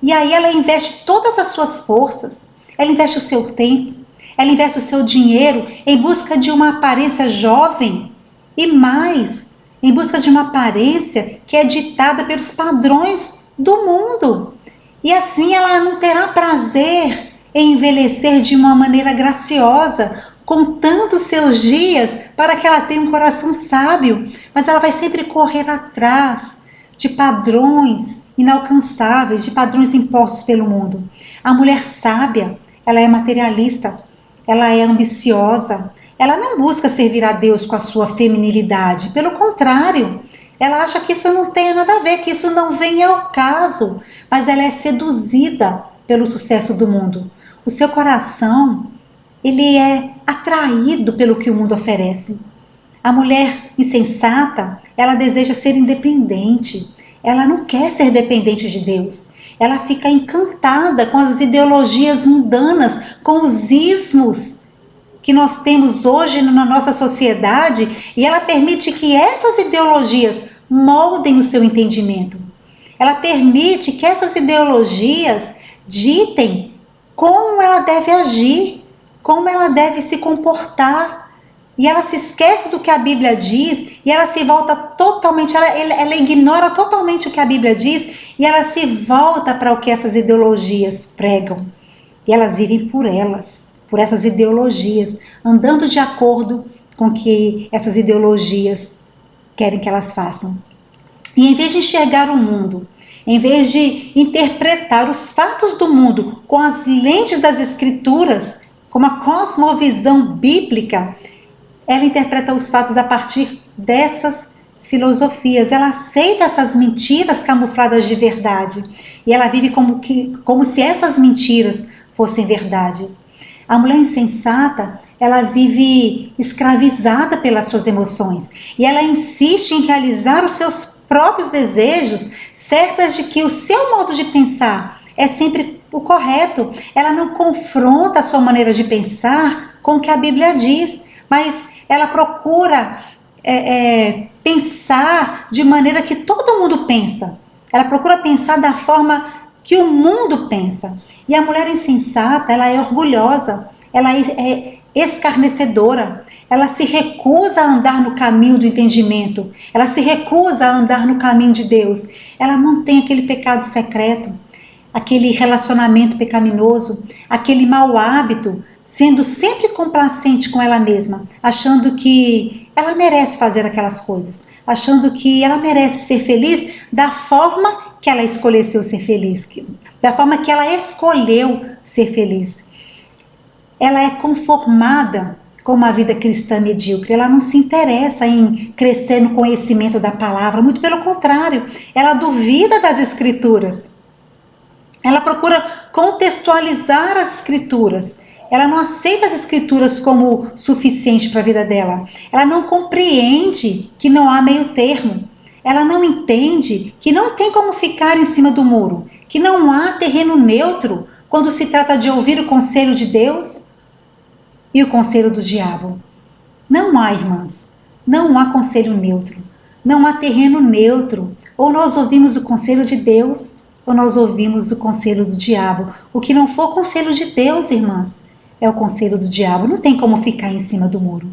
E aí ela investe todas as suas forças, ela investe o seu tempo, ela investe o seu dinheiro em busca de uma aparência jovem e mais, em busca de uma aparência que é ditada pelos padrões do mundo. E assim ela não terá prazer em envelhecer de uma maneira graciosa, contando seus dias para que ela tenha um coração sábio, mas ela vai sempre correr atrás de padrões inalcançáveis, de padrões impostos pelo mundo. A mulher sábia, ela é materialista, ela é ambiciosa, ela não busca servir a Deus com a sua feminilidade, pelo contrário, ela acha que isso não tem nada a ver, que isso não vem ao caso, mas ela é seduzida pelo sucesso do mundo. O seu coração, ele é atraído pelo que o mundo oferece. A mulher insensata, ela deseja ser independente. Ela não quer ser dependente de Deus. Ela fica encantada com as ideologias mundanas, com os ismos que nós temos hoje na nossa sociedade, e ela permite que essas ideologias moldem o seu entendimento. Ela permite que essas ideologias ditem como ela deve agir, como ela deve se comportar. e ela se esquece do que a Bíblia diz, e ela se volta totalmente, ela ignora totalmente o que a Bíblia diz, e ela se volta para o que essas ideologias pregam. E elas vivem por essas ideologias, andando de acordo com o que essas ideologias querem que elas façam. E em vez de enxergar o mundo, em vez de interpretar os fatos do mundo com as lentes das Escrituras, com uma cosmovisão bíblica, ela interpreta os fatos a partir dessas filosofias. Ela aceita essas mentiras camufladas de verdade. E ela vive como se essas mentiras fossem verdade. A mulher insensata, ela vive escravizada pelas suas emoções. E ela insiste em realizar os seus próprios desejos, certas de que o seu modo de pensar é sempre o correto. Ela não confronta a sua maneira de pensar com o que a Bíblia diz, mas ela procura pensar de maneira que todo mundo pensa. Ela procura pensar da forma que o mundo pensa. E a mulher insensata, ela é orgulhosa, ela é escarnecedora, ela se recusa a andar no caminho do entendimento, ela se recusa a andar no caminho de Deus. Ela mantém aquele pecado secreto, aquele relacionamento pecaminoso, aquele mau hábito, sendo sempre complacente com ela mesma, achando que ela merece fazer aquelas coisas, achando que ela merece ser feliz da forma que ela escolheu ser feliz, da forma que ela escolheu ser feliz. Ela é conformada com uma vida cristã medíocre, ela não se interessa em crescer no conhecimento da palavra, muito pelo contrário, ela duvida das Escrituras. Ela procura contextualizar as Escrituras. Ela não aceita as Escrituras como suficiente para a vida dela. Ela não compreende que não há meio termo. Ela não entende que não tem como ficar em cima do muro, que não há terreno neutro quando se trata de ouvir o conselho de Deus e o conselho do diabo. Não há, irmãs, não há conselho neutro, não há terreno neutro. Ou nós ouvimos o conselho de Deus, ou nós ouvimos o conselho do diabo. O que não for conselho de Deus, irmãs, é o conselho do diabo. Não tem como ficar em cima do muro.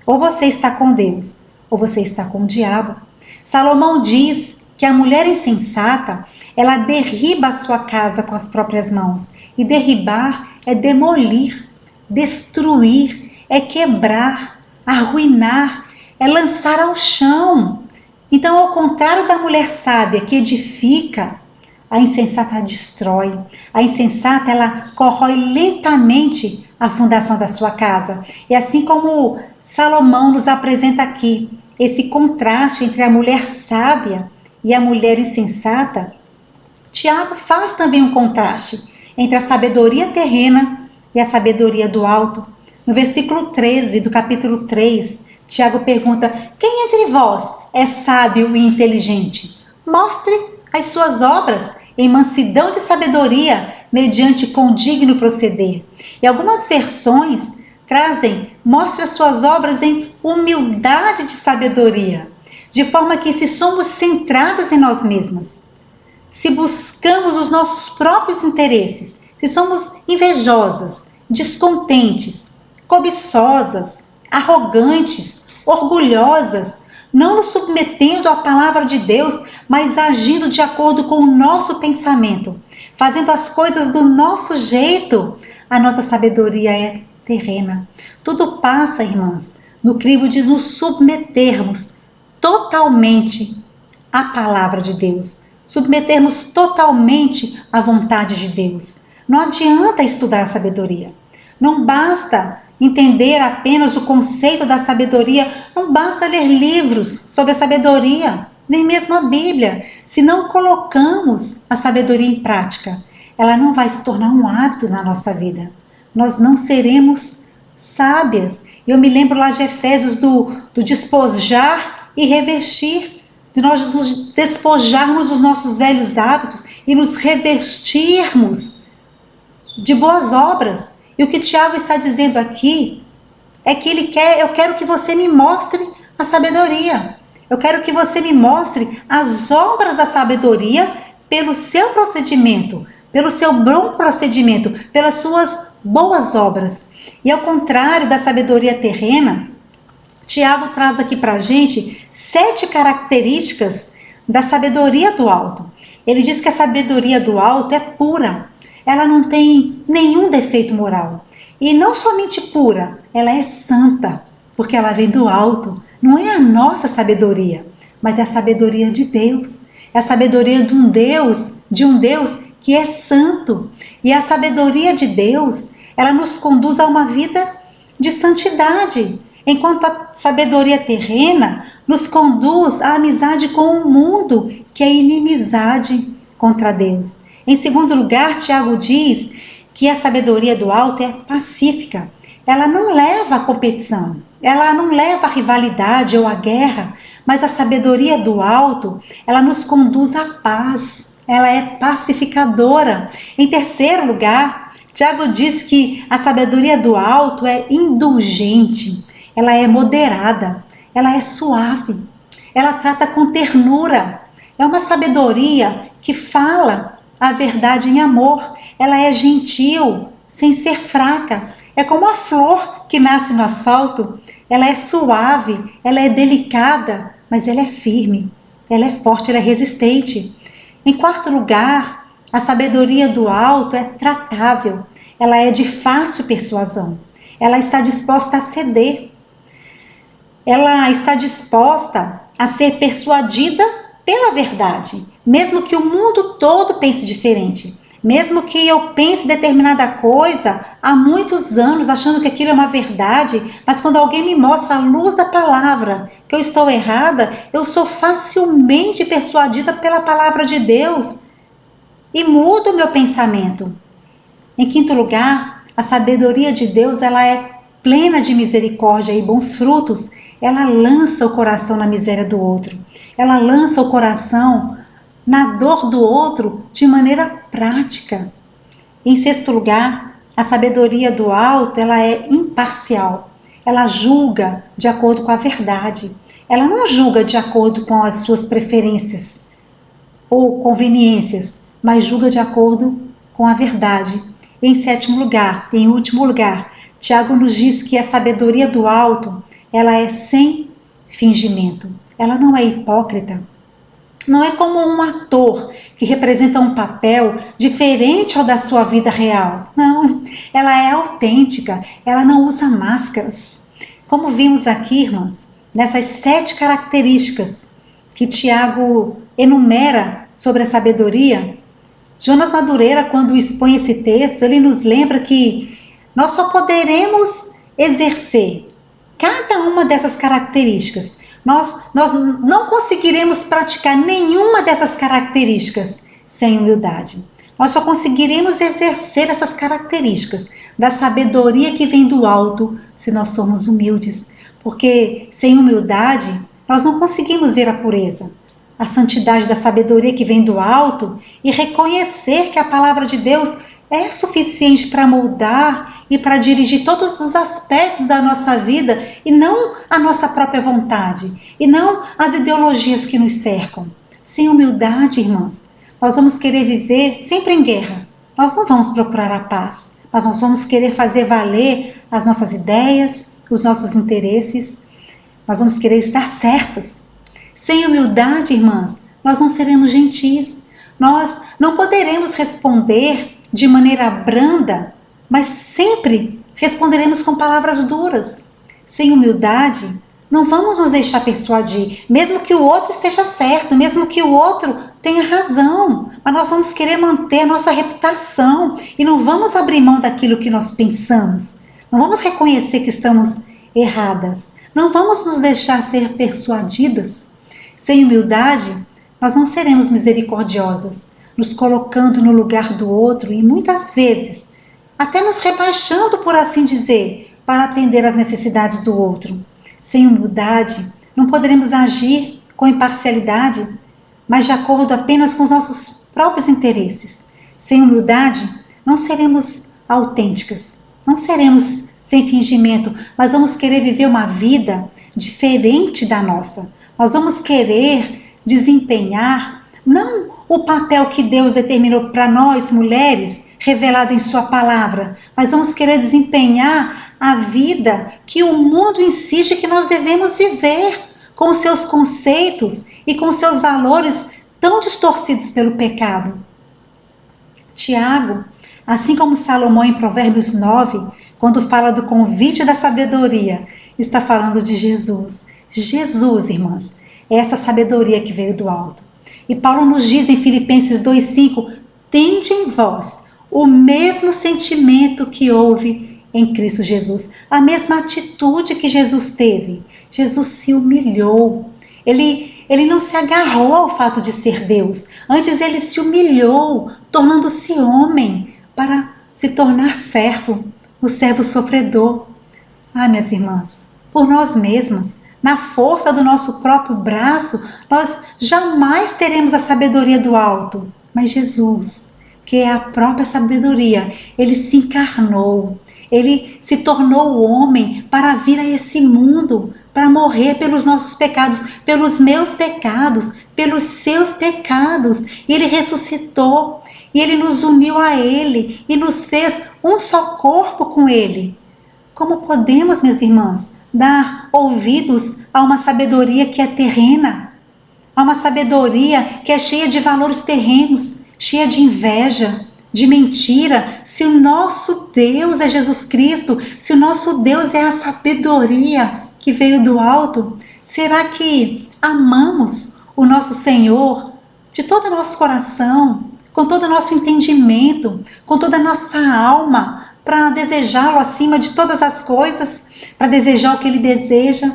Ou você está com Deus, ou você está com o diabo. Salomão diz que a mulher insensata, ela derriba a sua casa com as próprias mãos. E derribar é demolir, destruir, é quebrar, arruinar, é lançar ao chão. Então, ao contrário da mulher sábia que edifica, a insensata destrói. A insensata, ela corrói lentamente a fundação da sua casa. E assim como Salomão nos apresenta aqui, esse contraste entre a mulher sábia e a mulher insensata, Tiago faz também um contraste entre a sabedoria terrena e a sabedoria do alto. No versículo 13 do capítulo 3, Tiago pergunta: quem entre vós é sábio e inteligente? Mostre as suas obras em mansidão de sabedoria, mediante condigno proceder. E algumas versões trazem: mostre as suas obras em humildade de sabedoria, de forma que, se somos centradas em nós mesmas, se buscamos os nossos próprios interesses, se somos invejosas, descontentes, cobiçosas, arrogantes, orgulhosas, não nos submetendo à palavra de Deus, mas agindo de acordo com o nosso pensamento, fazendo as coisas do nosso jeito, a nossa sabedoria é terrena. Tudo passa, irmãs, no crivo de nos submetermos totalmente à palavra de Deus, submetermos totalmente à vontade de Deus. Não adianta estudar a sabedoria. Não basta entender apenas o conceito da sabedoria, não basta ler livros sobre a sabedoria, nem mesmo a Bíblia. Se não colocamos a sabedoria em prática, ela não vai se tornar um hábito na nossa vida. Nós não seremos sábias. Eu me lembro lá de Efésios do despojar e revestir, de nós nos despojarmos dos nossos velhos hábitos e nos revestirmos de boas obras. E o que Tiago está dizendo aqui é que eu quero que você me mostre a sabedoria. Eu quero que você me mostre as obras da sabedoria pelo seu procedimento, pelo seu bom procedimento, pelas suas boas obras. E ao contrário da sabedoria terrena, Tiago traz aqui para a gente 7 características da sabedoria do alto. Ele diz que a sabedoria do alto é pura, ela não tem nenhum defeito moral. E não somente pura, ela é santa, porque ela vem do alto. Não é a nossa sabedoria, mas é a sabedoria de Deus. É a sabedoria de um Deus que é santo. E a sabedoria de Deus, ela nos conduz a uma vida de santidade. Enquanto a sabedoria terrena nos conduz à amizade com o mundo, que é inimizade contra Deus. Em segundo lugar, Tiago diz que a sabedoria do alto é pacífica. Ela não leva à competição, ela não leva à rivalidade ou à guerra, mas a sabedoria do alto, ela nos conduz à paz, ela é pacificadora. Em terceiro lugar, Tiago diz que a sabedoria do alto é indulgente, ela é moderada, ela é suave, ela trata com ternura. É uma sabedoria que fala a verdade em amor, ela é gentil, sem ser fraca. É como a flor que nasce no asfalto, ela é suave, ela é delicada, mas ela é firme, ela é forte, ela é resistente. Em quarto lugar, a sabedoria do alto é tratável, ela é de fácil persuasão, ela está disposta a ceder, ela está disposta a ser persuadida pela verdade, mesmo que o mundo todo pense diferente. Mesmo que eu pense determinada coisa há muitos anos, achando que aquilo é uma verdade, mas quando alguém me mostra a luz da palavra que eu estou errada, eu sou facilmente persuadida pela palavra de Deus e mudo o meu pensamento. Em quinto lugar, a sabedoria de Deus, ela é plena de misericórdia e bons frutos. Ela lança o coração na miséria do outro. Ela lança o coração na dor do outro de maneira prática. Em sexto lugar, a sabedoria do alto, ela é imparcial. Ela julga de acordo com a verdade. Ela não julga de acordo com as suas preferências ou conveniências, mas julga de acordo com a verdade. Em sétimo lugar, em último lugar, Tiago nos diz que a sabedoria do alto, ela é sem fingimento. Ela não é hipócrita. Não é como um ator que representa um papel diferente ao da sua vida real. Não, ela é autêntica, ela não usa máscaras. Como vimos aqui, irmãs, nessas 7 características que Tiago enumera sobre a sabedoria, Jonas Madureira, quando expõe esse texto, ele nos lembra que nós só poderemos exercer cada uma dessas características. Nós não conseguiremos praticar nenhuma dessas características sem humildade. Nós só conseguiremos exercer essas características da sabedoria que vem do alto se nós somos humildes. Porque sem humildade, nós não conseguimos ver a pureza, a santidade da sabedoria que vem do alto e reconhecer que a palavra de Deus é suficiente para moldar e para dirigir todos os aspectos da nossa vida e não a nossa própria vontade, e não as ideologias que nos cercam. Sem humildade, irmãs, nós vamos querer viver sempre em guerra. Nós não vamos procurar a paz, mas nós vamos querer fazer valer as nossas ideias, os nossos interesses. Nós vamos querer estar certas. Sem humildade, irmãs, nós não seremos gentis. Nós não poderemos responder de maneira branda, mas sempre responderemos com palavras duras. Sem humildade, não vamos nos deixar persuadir, mesmo que o outro esteja certo, mesmo que o outro tenha razão, mas nós vamos querer manter a nossa reputação e não vamos abrir mão daquilo que nós pensamos. Não vamos reconhecer que estamos erradas. Não vamos nos deixar ser persuadidas. Sem humildade, nós não seremos misericordiosas, nos colocando no lugar do outro e muitas vezes até nos rebaixando, por assim dizer, para atender às necessidades do outro. Sem humildade, não poderemos agir com imparcialidade, mas de acordo apenas com os nossos próprios interesses. Sem humildade, não seremos autênticas, não seremos sem fingimento, mas vamos querer viver uma vida diferente da nossa. Nós vamos querer desempenhar não o papel que Deus determinou para nós, mulheres, revelado em sua palavra, mas vamos querer desempenhar a vida que o mundo insiste que nós devemos viver, com os seus conceitos e com os seus valores tão distorcidos pelo pecado. Tiago, assim como Salomão em Provérbios 9, quando fala do convite da sabedoria, está falando de Jesus. Jesus, irmãs, é essa sabedoria que veio do alto. E Paulo nos diz em Filipenses 2,5, tende em vós o mesmo sentimento que houve em Cristo Jesus, a mesma atitude que Jesus teve. Jesus se humilhou, ele não se agarrou ao fato de ser Deus, antes ele se humilhou, tornando-se homem para se tornar servo, o servo sofredor. Ah, minhas irmãs, por nós mesmas, na força do nosso próprio braço, nós jamais teremos a sabedoria do alto, mas Jesus, que é a própria sabedoria, ele se encarnou, ele se tornou homem para vir a esse mundo, para morrer pelos nossos pecados, pelos meus pecados, pelos seus pecados. E ele ressuscitou, e ele nos uniu a ele, e nos fez um só corpo com ele. Como podemos, minhas irmãs, dar ouvidos a uma sabedoria que é terrena, a uma sabedoria que é cheia de valores terrenos, cheia de inveja, de mentira, se o nosso Deus é Jesus Cristo, se o nosso Deus é a sabedoria que veio do alto? Será que amamos o nosso Senhor de todo o nosso coração, com todo o nosso entendimento, com toda a nossa alma, para desejá-lo acima de todas as coisas, para desejar o que ele deseja,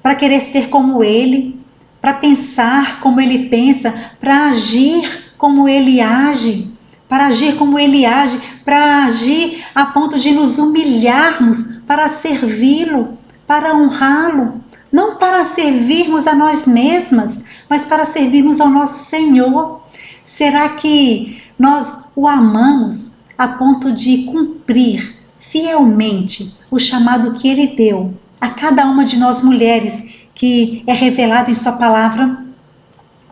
para querer ser como ele, para pensar como ele pensa, para agir como ele age, para agir como ele age, para agir a ponto de nos humilharmos para servi-lo, para honrá-lo, não para servirmos a nós mesmas, mas para servirmos ao nosso Senhor. Será que nós o amamos a ponto de cumprir fielmente o chamado que ele deu a cada uma de nós mulheres, que é revelado em sua palavra,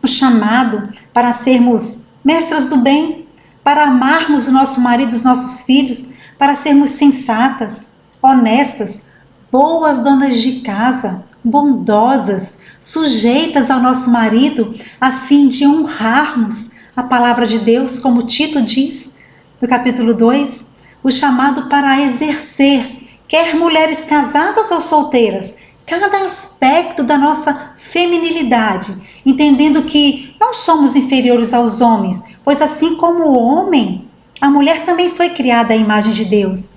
o chamado para sermos mestras do bem, para amarmos o nosso marido e os nossos filhos, para sermos sensatas, honestas, boas donas de casa, bondosas, sujeitas ao nosso marido, a fim de honrarmos a palavra de Deus, como Tito diz, no capítulo 2, o chamado para exercer, quer mulheres casadas ou solteiras, cada aspecto da nossa feminilidade, entendendo que não somos inferiores aos homens, pois assim como o homem, a mulher também foi criada à imagem de Deus,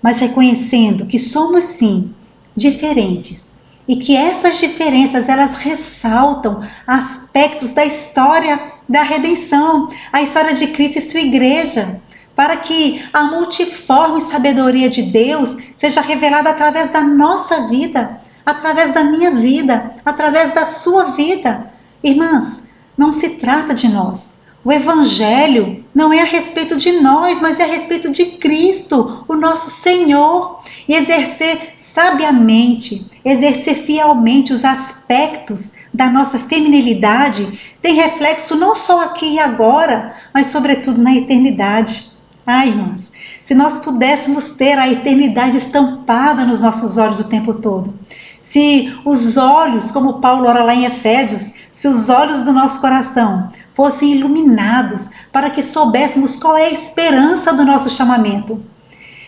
mas reconhecendo que somos sim diferentes e que essas diferenças elas ressaltam aspectos da história da redenção, a história de Cristo e sua igreja, para que a multiforme sabedoria de Deus seja revelada através da nossa vida, através da minha vida, através da sua vida. Irmãs, não se trata de nós. O Evangelho não é a respeito de nós, mas é a respeito de Cristo, o nosso Senhor. E exercer sabiamente, exercer fielmente os aspectos da nossa feminilidade tem reflexo não só aqui e agora, mas sobretudo na eternidade. Ai, irmãs, se nós pudéssemos ter a eternidade estampada nos nossos olhos o tempo todo, se os olhos, como Paulo ora lá em Efésios, se os olhos do nosso coração fossem iluminados para que soubéssemos qual é a esperança do nosso chamamento,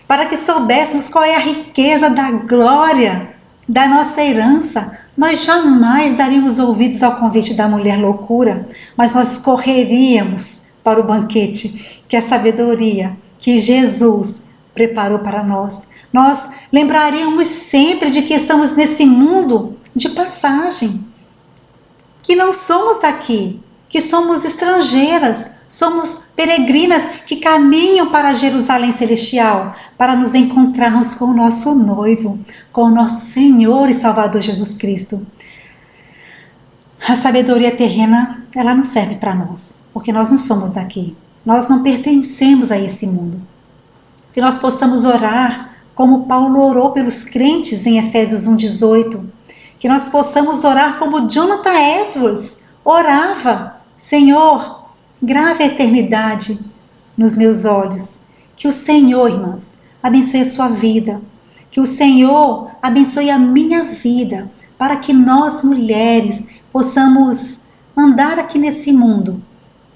para que soubéssemos qual é a riqueza da glória da nossa herança, nós jamais daríamos ouvidos ao convite da mulher loucura, mas nós correríamos para o banquete, que é a sabedoria que Jesus preparou para nós. Nós lembraríamos sempre de que estamos nesse mundo de passagem, que não somos daqui, que somos estrangeiras, somos peregrinas que caminham para Jerusalém Celestial, para nos encontrarmos com o nosso noivo, com o nosso Senhor e Salvador Jesus Cristo. A sabedoria terrena, ela não serve para nós, porque nós não somos daqui, nós não pertencemos a esse mundo. Que nós possamos orar como Paulo orou pelos crentes em Efésios 1,18, que nós possamos orar como Jonathan Edwards orava: Senhor, grave a eternidade nos meus olhos. Que o Senhor, irmãs, abençoe a sua vida, Que o Senhor abençoe a minha vida, para que nós, mulheres, possamos andar aqui nesse mundo,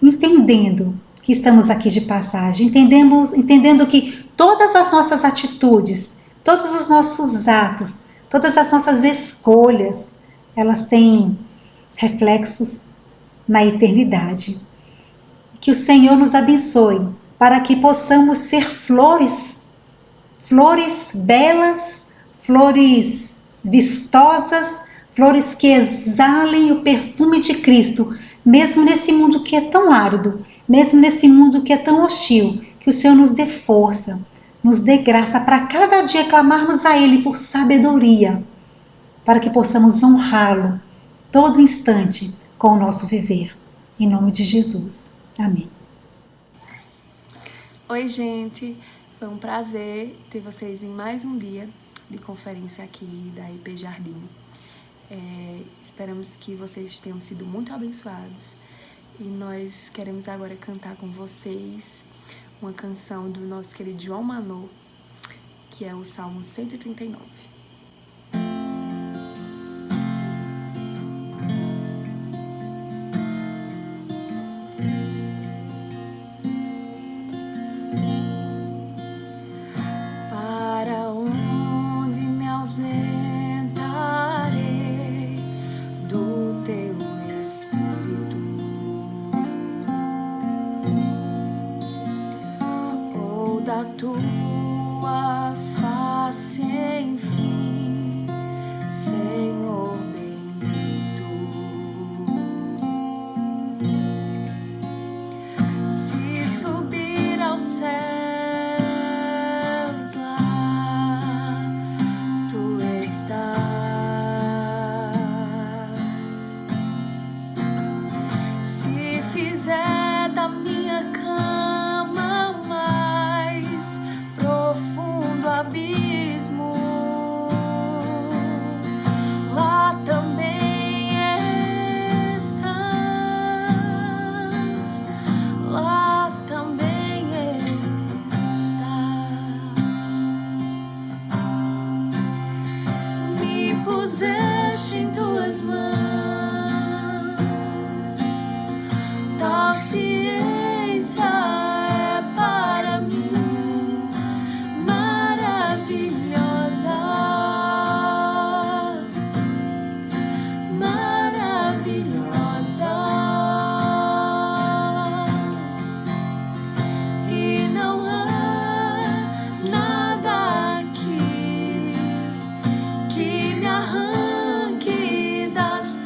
entendendo que estamos aqui de passagem, entendendo que todas as nossas atitudes, todos os nossos atos, todas as nossas escolhas, elas têm reflexos na eternidade. Que o Senhor nos abençoe para que possamos ser flores, flores belas, flores vistosas, flores que exalem o perfume de Cristo, mesmo nesse mundo que é tão árido, mesmo nesse mundo que é tão hostil. Que o Senhor nos dê força, nos dê graça para cada dia clamarmos a Ele por sabedoria, para que possamos honrá-lo todo instante com o nosso viver. Em nome de Jesus. Amém.
Oi, gente. Foi um prazer ter vocês em mais um dia de conferência aqui da IP Jardim. Esperamos que vocês tenham sido muito abençoados. E nós queremos agora cantar com vocês uma canção do nosso querido João Manô, que é o Salmo 139. Para onde me ausentarei do teu Espírito? Ou da tua face, enfim, Senhor bendito? Se subir aos céus, lá tu estás. Se fizer da minha cama o mais profundo abismo, lá também estás, lá também estás. Me puseste em tuas mãos, tal ciência é para mim maravilhosa, maravilhosa. E não há nada aqui que me arranque das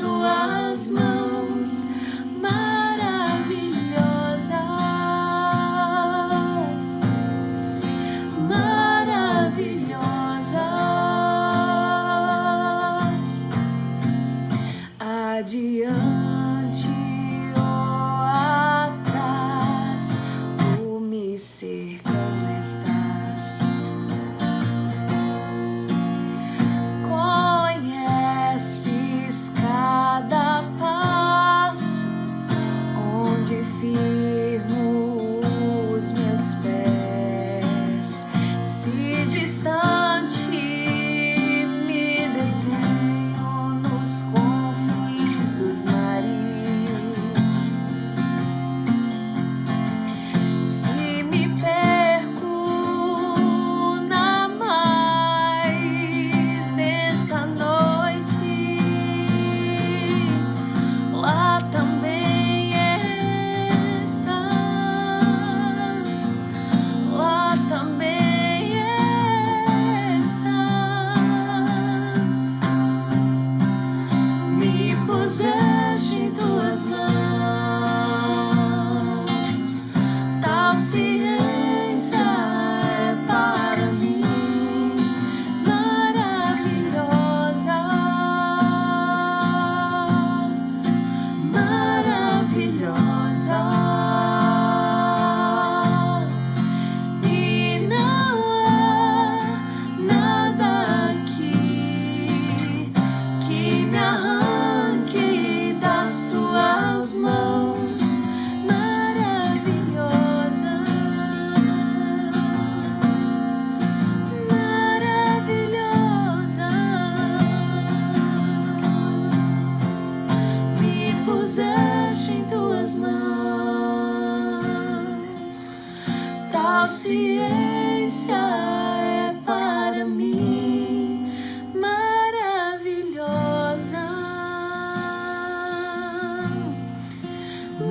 ciência é para mim maravilhosa,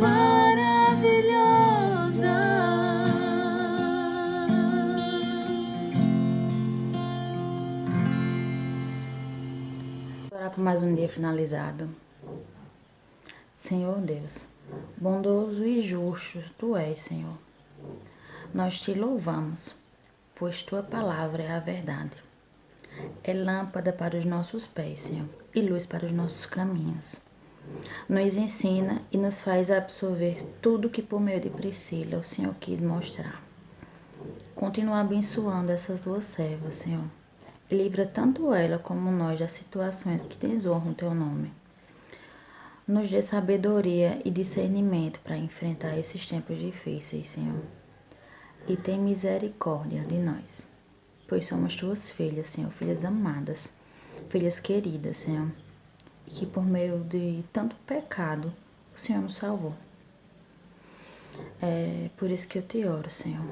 maravilhosa.
Orar por mais um dia finalizado. Senhor Deus, bondoso e justo Tu és, Senhor. Nós Te louvamos, pois Tua palavra é a verdade. É lâmpada para os nossos pés, Senhor, e luz para os nossos caminhos. Nos ensina e nos faz absorver tudo que por meio de Priscila o Senhor quis mostrar. Continua abençoando essas Tuas servas, Senhor, e livra tanto ela como nós das situações que desonram Teu nome. Nos dê sabedoria e discernimento para enfrentar esses tempos difíceis, Senhor. E tem misericórdia de nós, pois somos Tuas filhas, Senhor, filhas amadas, filhas queridas, Senhor. E que por meio de tanto pecado, o Senhor nos salvou. É por isso que eu Te oro, Senhor.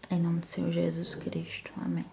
Em nome do Senhor Jesus Cristo. Amém.